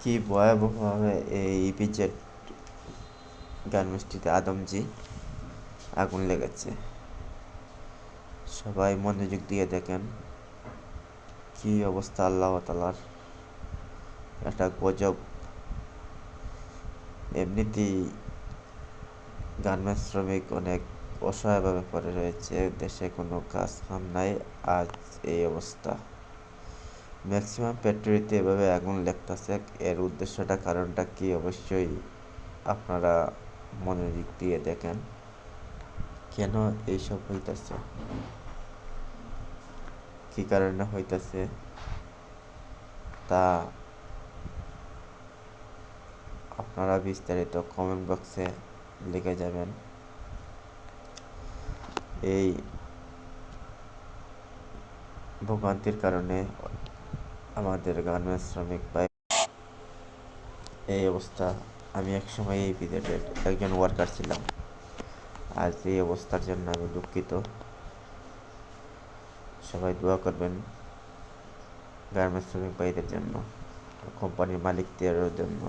কি ভয়াবহভাবে এই ইপিজেড গার্মেন্টসটিতে আদমজি আগুন লেগেছে। সবাই মনোযোগ দিয়ে দেখেন কি অবস্থা। আল্লাহ তাআলার একটা গজব। এমনিতেই গার্মেন্টস শ্রমিক অনেক অসহায়ভাবে পড়ে রয়েছে, দেশে কোনো কাজ কাম নাই, আজ এই অবস্থা। ম্যাক্সিমাম ফ্যাক্টরিতে এভাবে আগুন লাগতেছে, এর উদ্দেশ্যটা কারণটা কি অবশ্যই আপনারা মনোযোগ দিয়ে দেখেন কেন এইসব হইতাছে, কি কারণে হইতাছে তা আপনারা বিস্তারিত কমেন্ট বক্সে লিখে যাবেন। এই ভোগান্তির কারণে আমাদের গার্মেন্টস শ্রমিক ভাই এই অবস্থা। আমি একসময় এই পিরিয়ডের একজন ওয়ার্কার ছিলাম, আজ এই অবস্থার জন্য আমি দুঃখিত। সবাই দোয়া করবেন গার্মেন্টস শ্রমিক ভাইদের জন্য, কোম্পানির মালিকদের জন্য।